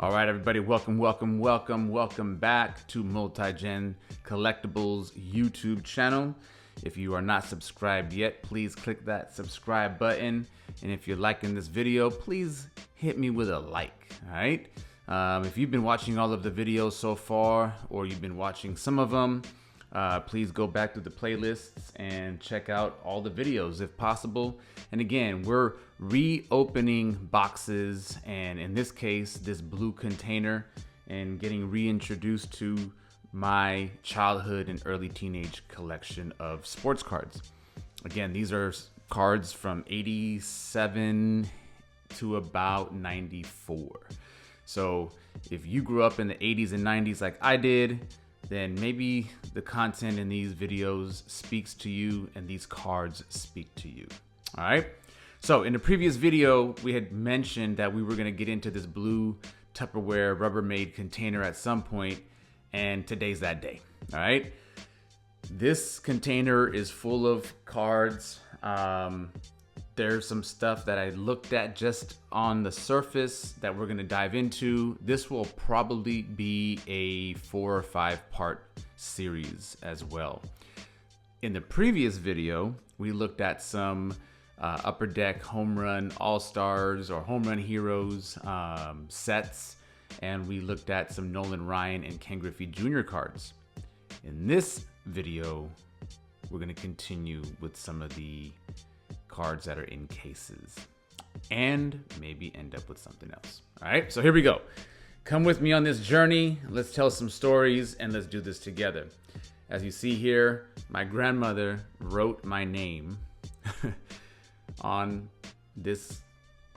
All right, everybody, welcome back to MultiGen Collectables YouTube channel. If you are not subscribed yet, please click that subscribe button. And if you're liking this video, please hit me with a like, all right? If you've been watching all of the videos so far, or you've been watching some of them, please go back to the playlists and check out all the videos if possible. And again, we're reopening boxes, and in this case, this blue container, and getting reintroduced to my childhood and early teenage collection of sports cards. Again, these are cards from 87 to about 94. So if you grew up in the 80s and 90s like I did, then maybe the content in these videos speaks to you and these cards speak to you. All right. So in the previous video, we had mentioned that we were going to get into this blue Tupperware Rubbermaid container at some point, and today's that day. All right. This container is full of cards. There's some stuff that I looked at just on the surface that we're going to dive into. This will probably be a 4 or 5 part series as well. In the previous video, we looked at some Upper Deck Home Run All-Stars or Home Run Heroes sets, and we looked at some Nolan Ryan and Ken Griffey Jr. cards. In this video, we're going to continue with some of the cards that are in cases and maybe end up with something else. All right, so here we go. Come with me on this journey. Let's tell some stories and let's do this together. As you see here, my grandmother wrote my name on this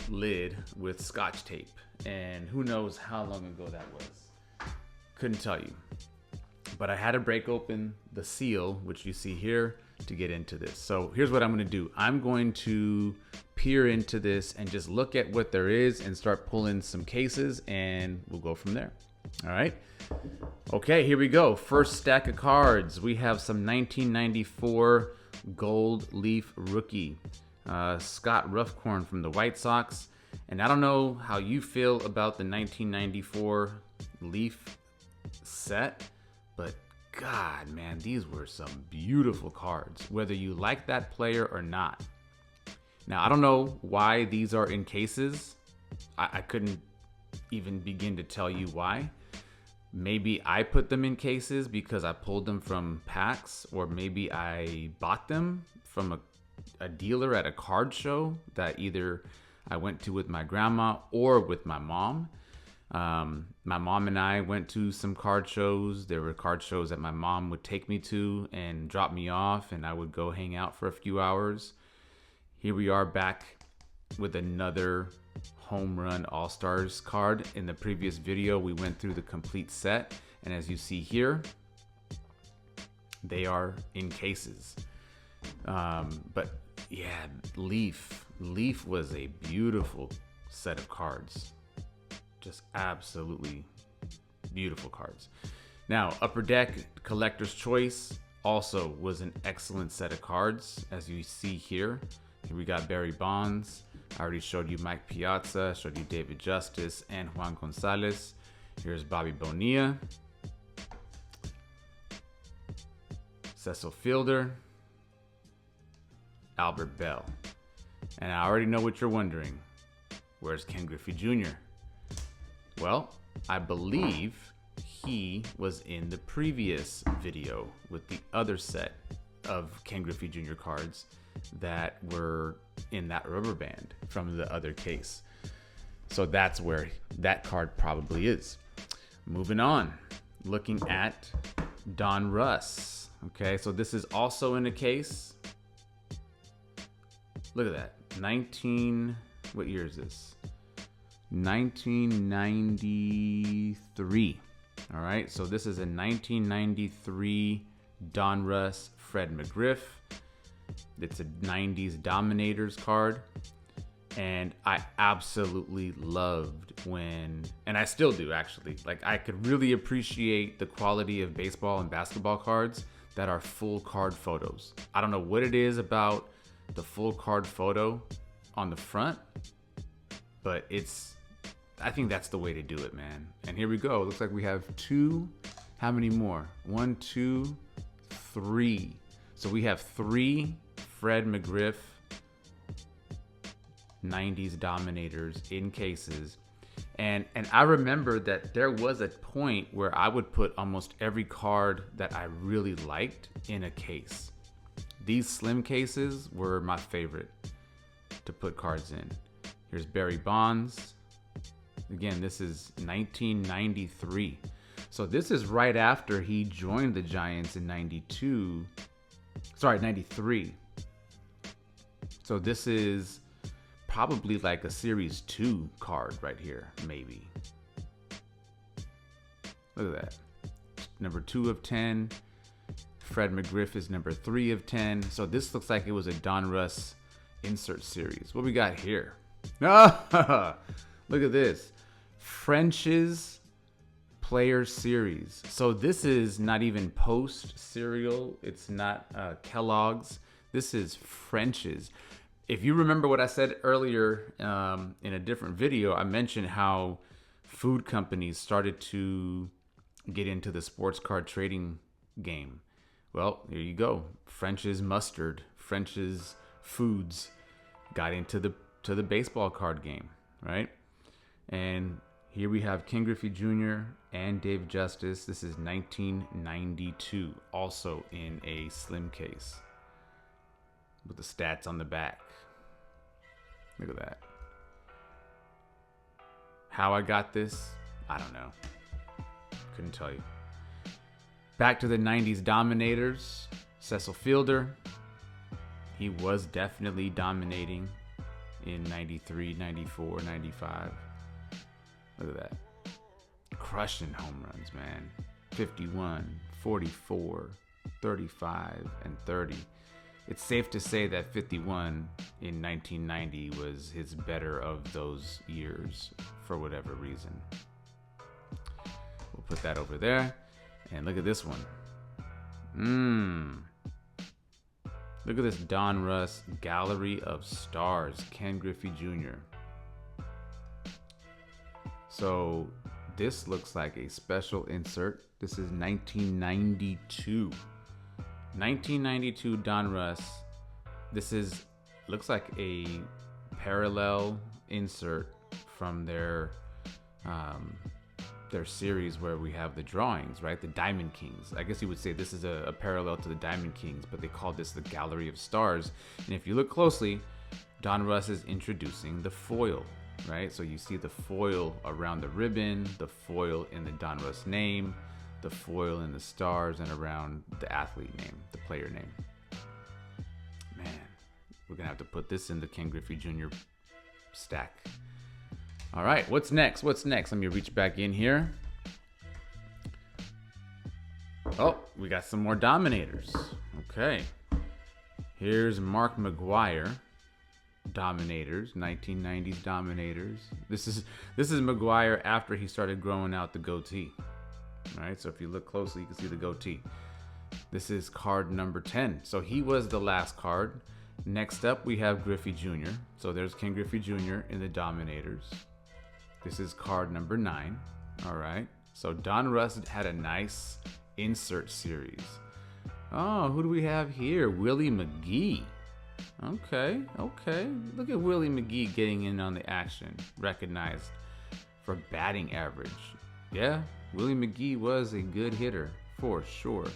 lid with Scotch tape, and who knows how long ago that was. Couldn't tell you. But I had to break open the seal, which you see here, to get into this. So here's what I'm going to do. I'm going to peer into this and just look at what there is and start pulling some cases, and we'll go from there. All right. Okay, here we go. First stack of cards. We have some 1994 Gold Leaf Rookie. Scott Ruffcorn from the White Sox. And I don't know how you feel about the 1994 Leaf set, but God, man, these were some beautiful cards, whether you like that player or not. Now, I don't know why these are in cases. I couldn't even begin to tell you why. Maybe I put them in cases because I pulled them from packs, or maybe I bought them from a dealer at a card show that either I went to with my grandma or with my mom. My mom and I went to some card shows. There were card shows that my mom would take me to and drop me off, and I would go hang out for a few hours. Here we are back with another Home Run All-Stars card. In the previous video, we went through the complete set, and as you see here, they are in cases. But yeah, Leaf was a beautiful set of cards. Just absolutely beautiful cards. Now, Upper Deck Collector's Choice also was an excellent set of cards. As you see here, we got Barry Bonds. I already showed you Mike Piazza, showed you David Justice and Juan Gonzalez. Here's Bobby Bonilla, Cecil Fielder, Albert Bell. And I already know what you're wondering. Where's Ken Griffey Jr.? Well, I believe he was in the previous video with the other set of Ken Griffey Jr. cards that were in that rubber band from the other case. So that's where that card probably is. Moving on, looking at Donruss. Okay, so this is also in a case. Look at that. What year is this? 1993. All right, so this is a 1993 Donruss Fred McGriff. It's a 90's Dominators card, and I absolutely loved when, and I still do actually, like I could really appreciate the quality of baseball and basketball cards that are full card photos. I don't know what it is about the full card photo on the front, but I think that's the way to do it, man. And here we go. It looks like we have two. How many more? 1, 2, 3. So we have 3 Fred McGriff 90s Dominators in cases. And I remember that there was a point where I would put almost every card that I really liked in a case. These slim cases were my favorite to put cards in. Here's Barry Bonds. Again, this is 1993. So this is right after he joined the Giants in 93. So this is probably like a Series 2 card right here, maybe. Look at that. Number 2 of 10. Fred McGriff is number 3 of 10. So this looks like it was a Donruss insert series. What we got here? Ah, look at this. French's Player Series. So this is not even Post cereal. It's not Kellogg's. This is French's. If you remember what I said earlier in a different video, I mentioned how food companies started to get into the sports card trading game. Well, here you go. French's Mustard, French's Foods got into the baseball card game, right? And here we have Ken Griffey Jr. and Dave Justice. This is 1992, also in a slim case with the stats on the back. Look at that. How I got this, I don't know. Couldn't tell you. Back to the 90s Dominators. Cecil Fielder. He was definitely dominating in 93, 94, 95. Look at that. Crushing home runs, man. 51, 44, 35, and 30. It's safe to say that 51 in 1990 was his better of those years for whatever reason. We'll put that over there. And look at this one. Look at this Donruss Gallery of Stars, Ken Griffey Jr. So this looks like a special insert. This is 1992. 1992 Donruss. This looks like a parallel insert from their series where we have the drawings, right? The Diamond Kings. I guess you would say this is a parallel to the Diamond Kings, but they call this the Gallery of Stars. And if you look closely, Donruss is introducing the foil, right? So you see the foil around the ribbon, the foil in the Donruss name, the foil in the stars, and around the athlete name, the player name. Man, we're gonna have to put this in the Ken Griffey Jr. stack. All right, what's next? Let me reach back in here. Oh, we got some more Dominators. Okay. Here's Mark McGwire. Dominators, 1990s Dominators. This is McGwire after he started growing out the goatee. All right, so if you look closely, you can see the goatee. This is card number 10. So he was the last card. Next up, we have Griffey Jr. So there's Ken Griffey Jr. in the Dominators. This is card number 9. All right. So Donruss had a nice insert series. Oh, who do we have here? Willie McGee. Okay. Look at Willie McGee getting in on the action. Recognized for batting average. Yeah, Willie McGee was a good hitter for sure.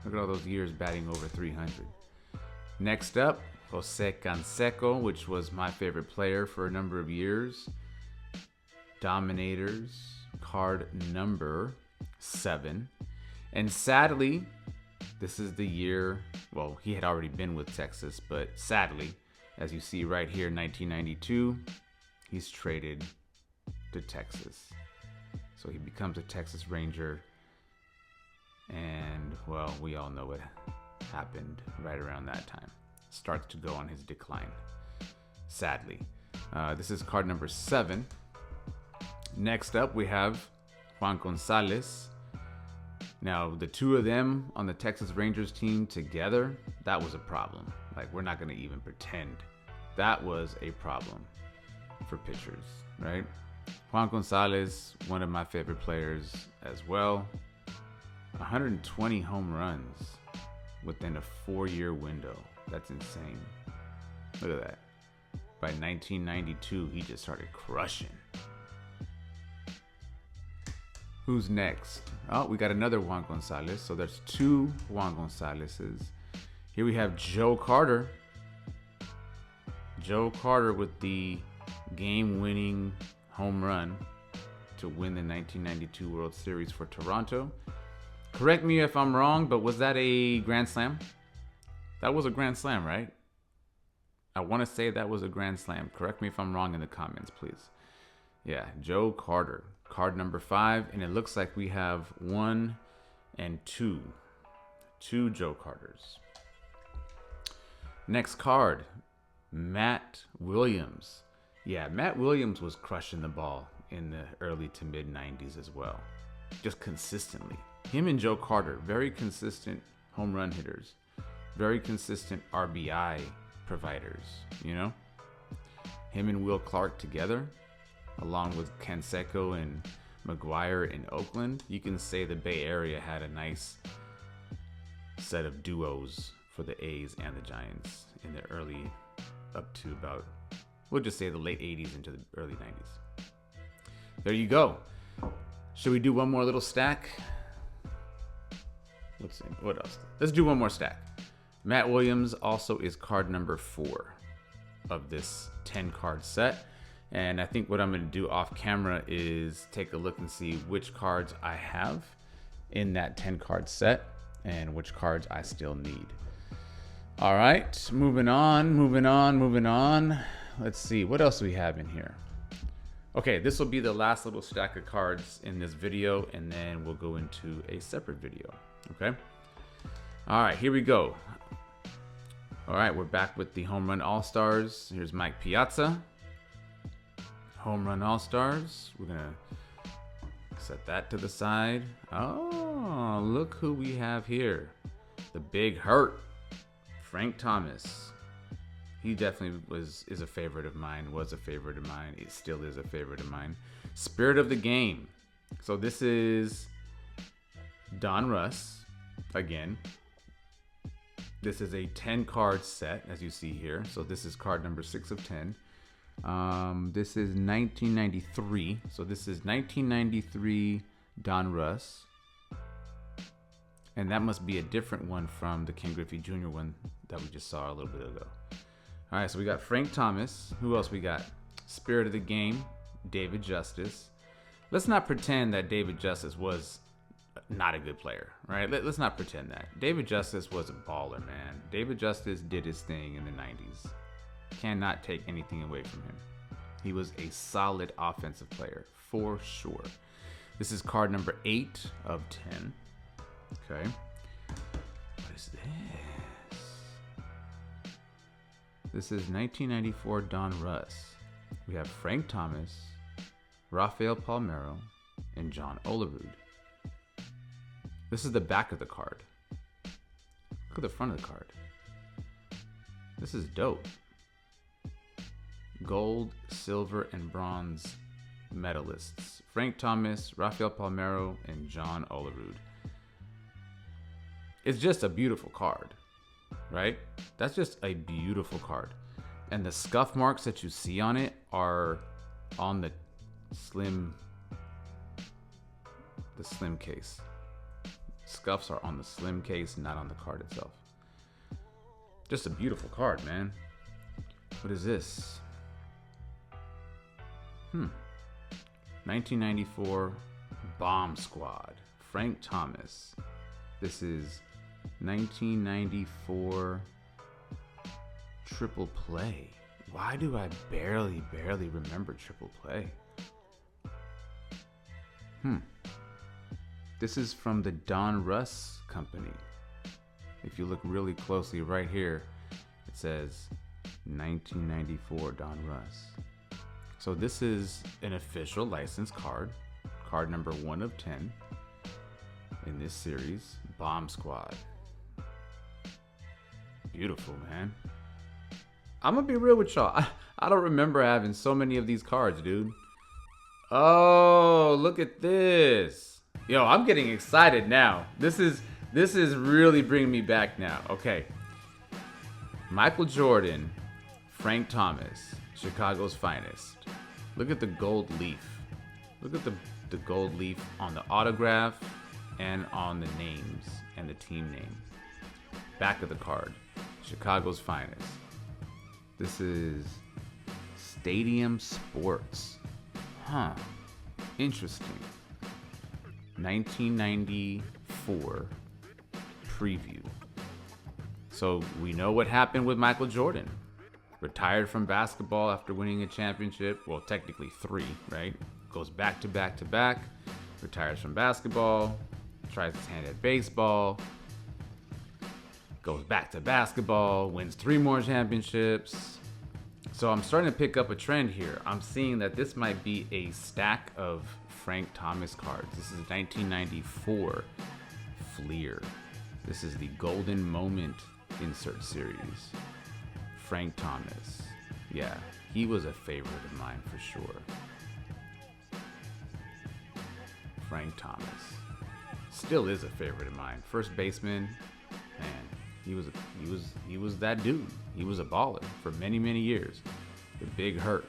Look at all those years batting over 300. Next up, Jose Canseco, which was my favorite player for a number of years. Dominators, card number 7. And sadly, this is the year, well, he had already been with Texas, but sadly, as you see right here, 1992, he's traded to Texas. So he becomes a Texas Ranger. And, well, we all know what happened right around that time. Starts to go on his decline, sadly. This is card number 7. Next up, we have Juan Gonzalez. Now, the two of them on the Texas Rangers team together, that was a problem. Like, we're not going to even pretend. That was a problem. for pitchers, right? Juan Gonzalez, one of my favorite players as well. 120 home runs within a 4-year window. That's insane. Look at that. By 1992, he just started crushing. Who's next? Oh, we got another Juan Gonzalez. So there's 2 Juan Gonzalez's. Here we have Joe Carter. Joe Carter with the game-winning home run to win the 1992 World Series for Toronto. Correct me if I'm wrong, but was that a grand slam? That was a grand slam, right? I want to say that was a grand slam. Correct me if I'm wrong in the comments, please. Yeah, Joe Carter, card number 5, and it looks like we have 1 and 2. 2 Joe Carters. Next card, Matt Williams. Yeah, Matt Williams was crushing the ball in the early to mid 90s as well. Just consistently. Him and Joe Carter, very consistent home run hitters. Very consistent RBI providers, you know? Him and Will Clark together, along with Canseco and McGuire in Oakland. You can say the Bay Area had a nice set of duos for the A's and the Giants in the early, up to about, we'll just say the late 80s into the early 90s. There you go. Should we do one more little stack? Let's see, what else? Let's do one more stack. Matt Williams also is card number 4 of this 10 card set. And I think what I'm going to do off camera is take a look and see which cards I have in that 10 card set and which cards I still need. All right, moving on. Let's see, what else do we have in here? Okay, this will be the last little stack of cards in this video, and then we'll go into a separate video, okay? All right, here we go. All right, we're back with the Home Run All-Stars. Here's Mike Piazza. Home Run All-Stars. We're gonna set that to the side. Oh, look who we have here. The Big Hurt, Frank Thomas. He definitely is a favorite of mine, was a favorite of mine. It still is a favorite of mine. Spirit of the Game. So this is Donruss again. This is a 10 card set, as you see here. So this is card number 6 of 10. This is 1993. So this is 1993 Donruss. And that must be a different one from the Ken Griffey Jr. one that we just saw a little bit ago. All right, so we got Frank Thomas. Who else we got? Spirit of the Game, David Justice. Let's not pretend that David Justice was not a good player, right? Let's not pretend that. David Justice was a baller, man. David Justice did his thing in the 90s. Cannot take anything away from him. He was a solid offensive player, for sure. This is card number 8 of 10. Okay. What is this? This is 1994 Donruss. We have Frank Thomas, Rafael Palmeiro, and John Olerud. This is the back of the card. Look at the front of the card. This is dope. Gold, silver, and bronze medalists. Frank Thomas, Rafael Palmeiro, and John Olerud. It's just a beautiful card, right? That's just a beautiful card. And the scuff marks that you see on it are on the slim case. Scuffs are on the slim case, not on the card itself. Just a beautiful card, man. What is this? 1994 Bomb Squad. Frank Thomas. This is 1994 Triple Play. Why do I barely remember Triple Play? This is from the Donruss Company. If you look really closely right here, it says 1994 Donruss. So this is an official licensed card, card number 1 of 10 in this series, Bomb Squad. Beautiful, man. I'm gonna be real with y'all. I don't remember having so many of these cards, dude. Oh, look at this. Yo, I'm getting excited now. This is really bringing me back now. Okay. Michael Jordan, Frank Thomas, Chicago's finest. Look at the gold leaf. Look at the gold leaf on the autograph and on the names and the team name. Back of the card, Chicago's finest. This is Stadium Sports. Huh. Interesting. 1994 preview. So we know what happened with Michael Jordan. Retired from basketball after winning a championship. Well, technically 3, right? Goes back to back to back. Retires from basketball. Tries his hand at baseball. Goes back to basketball. Wins 3 more championships. So I'm starting to pick up a trend here. I'm seeing that this might be a stack of Frank Thomas cards. This is 1994 Fleer. This is the Golden Moment insert series. Frank Thomas. Yeah, he was a favorite of mine for sure. Frank Thomas. Still is a favorite of mine. First baseman, man, he was that dude. He was a baller for many, many years. The Big Hurt.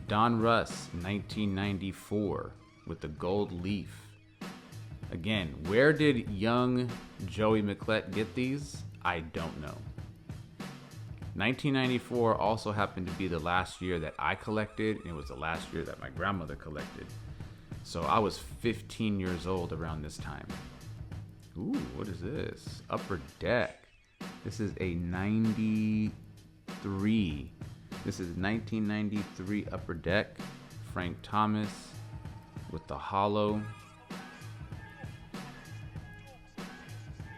Donruss, 1994 with the gold leaf. Again, where did young Joey McClett get these? I don't know. 1994 also happened to be the last year that I collected, and it was the last year that my grandmother collected. So I was 15 years old around this time. Ooh, what is this? Upper Deck. This is a 93. This is 1993 Upper Deck. Frank Thomas with the hollow.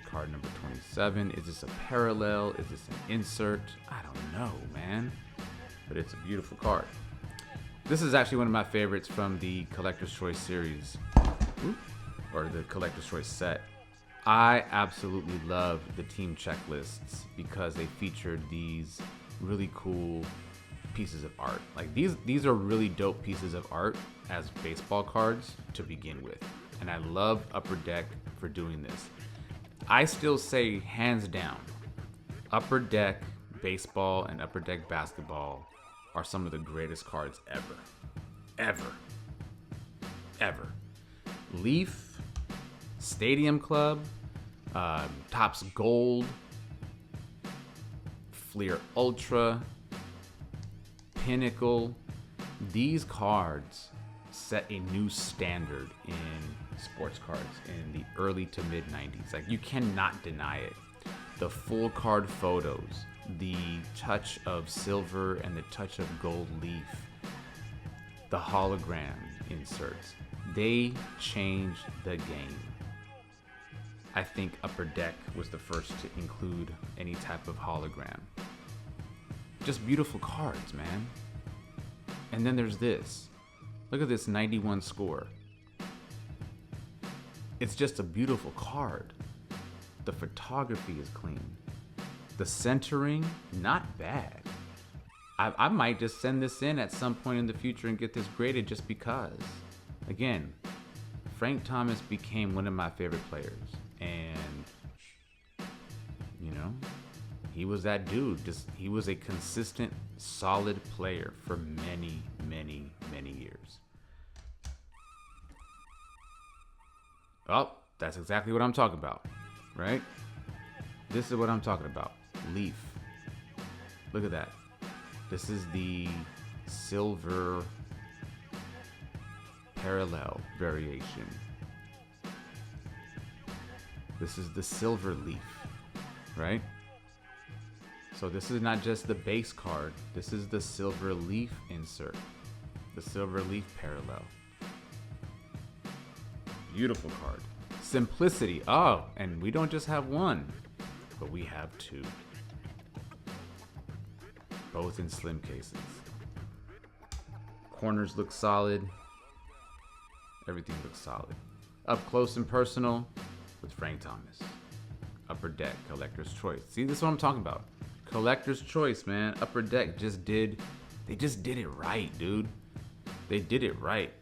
Card number 27. Is this a parallel? Is this an insert? I don't know, man. But it's a beautiful card. This is actually one of my favorites from the Collector's Choice series. Or the Collector's Choice set. I absolutely love the team checklists because they featured these really cool pieces of art. Like these are really dope pieces of art as baseball cards to begin with. And I love Upper Deck for doing this. I still say hands down, Upper Deck baseball and Upper Deck basketball are some of the greatest cards ever. Ever. Ever. Leaf, Stadium Club, Topps Gold, Fleer Ultra, Pinnacle. These cards set a new standard in sports cards in the early to mid 90s. Like, you cannot deny it. The full card photos, the touch of silver and the touch of gold leaf, the hologram inserts, they changed the game. I think Upper Deck was the first to include any type of hologram. Just beautiful cards, man. And then there's this. Look at this 91 score. It's just a beautiful card. The photography is clean. The centering, not bad. I might just send this in at some point in the future and get this graded just because. Again, Frank Thomas became one of my favorite players. And, you know, he was that dude. He was a consistent, solid player for many, many, many years. Oh, that's exactly what I'm talking about, right? This is what I'm talking about. Leaf. Look at that. This is the silver parallel variation. This is the silver leaf, right? So this is not just the base card. This is the silver leaf insert. The silver leaf parallel. Beautiful card. Simplicity. Oh, and we don't just have one, but we have two. Both in slim cases. Corners look solid. Everything looks solid. Up close and personal with Frank Thomas. Upper Deck, Collector's Choice. See, this is what I'm talking about. Collector's choice, man. Upper Deck they just did it right, dude. They did it right.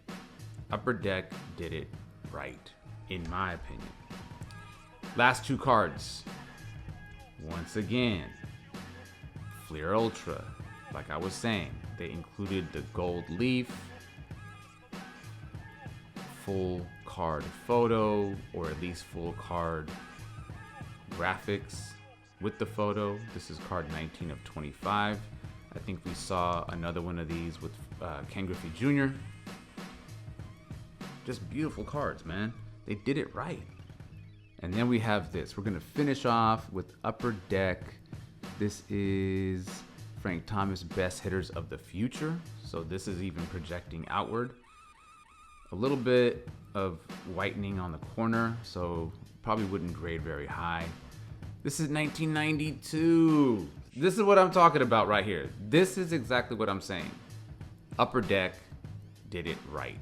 Upper Deck did it right, in my opinion. Last two cards. Once again, Fleer Ultra. Like I was saying, they included the gold leaf, full card photo, or at least full card graphics with the photo. This is card 19 of 25. I think we saw another one of these with Ken Griffey Jr. Just beautiful cards, man. They did it right. And then we have this. We're gonna finish off with Upper Deck. This is Frank Thomas Best Hitters of the Future. So this is even projecting outward. A little bit of whitening on the corner, so probably wouldn't grade very high. This is 1992. This is what I'm talking about right here. This is exactly what I'm saying. Upper Deck did it right,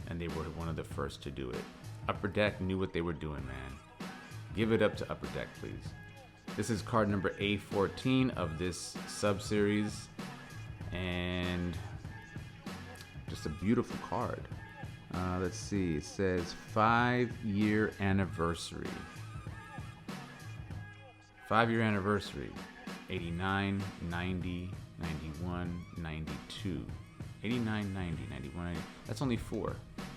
and they were one of the first to do it. Upper Deck knew what they were doing, man. Give it up to Upper Deck, please. This is card number A14 of this sub-series, and just a beautiful card. Let's see, it says 5-year anniversary. 5-year anniversary. 89, 90, 91, 92. 89, 90, 91, 90. That's only 4.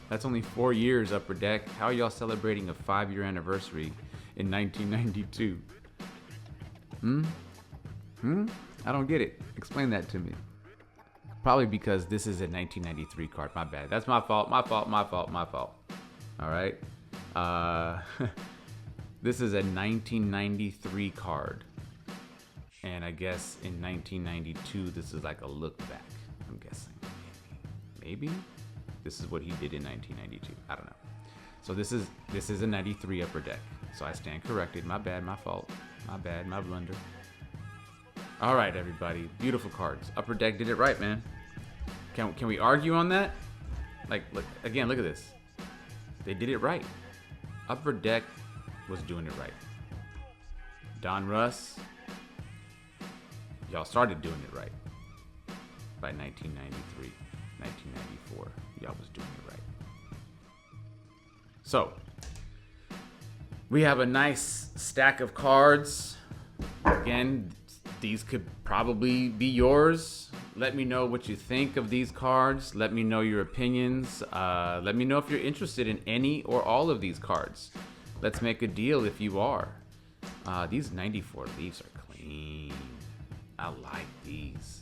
That's only 4 years, Upper Deck. How are y'all celebrating a 5-year anniversary in 1992? I don't get it. Explain that to me. Probably because this is a 1993 card. My bad. That's my fault. My fault. All right. This is a 1993 card. And I guess in 1992, this is like a look back. I'm guessing. Maybe. This is what he did in 1992. I don't know. So this is a 93 Upper Deck. So I stand corrected. My bad. My fault. My bad. My blunder. All right, everybody. Beautiful cards. Upper Deck did it right, man. Can we argue on that? Like, look again. Look at this. They did it right. Upper Deck was doing it right. Donruss, y'all started doing it right. By 1993, 1994, y'all was doing it right. So, we have a nice stack of cards. Again, these could probably be yours. Let me know what you think of these cards. Let me know your opinions. Let me know if you're interested in any or all of these cards. Let's make a deal if you are. These 94 leaves are clean. I like these.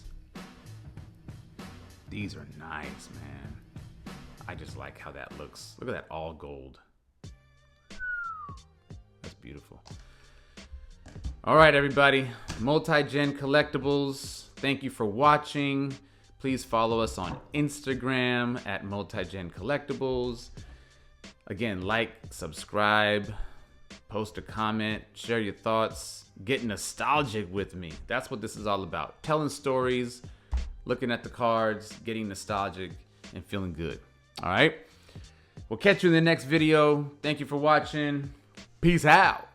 These are nice, man. I just like how that looks. Look at that all gold. That's beautiful. All right, everybody. MultiGen Collectables. Thank you for watching. Please follow us on Instagram at MultiGen Collectables. Again, like, subscribe, post a comment, share your thoughts, get nostalgic with me. That's what this is all about. Telling stories, looking at the cards, getting nostalgic, and feeling good. All right? We'll catch you in the next video. Thank you for watching. Peace out.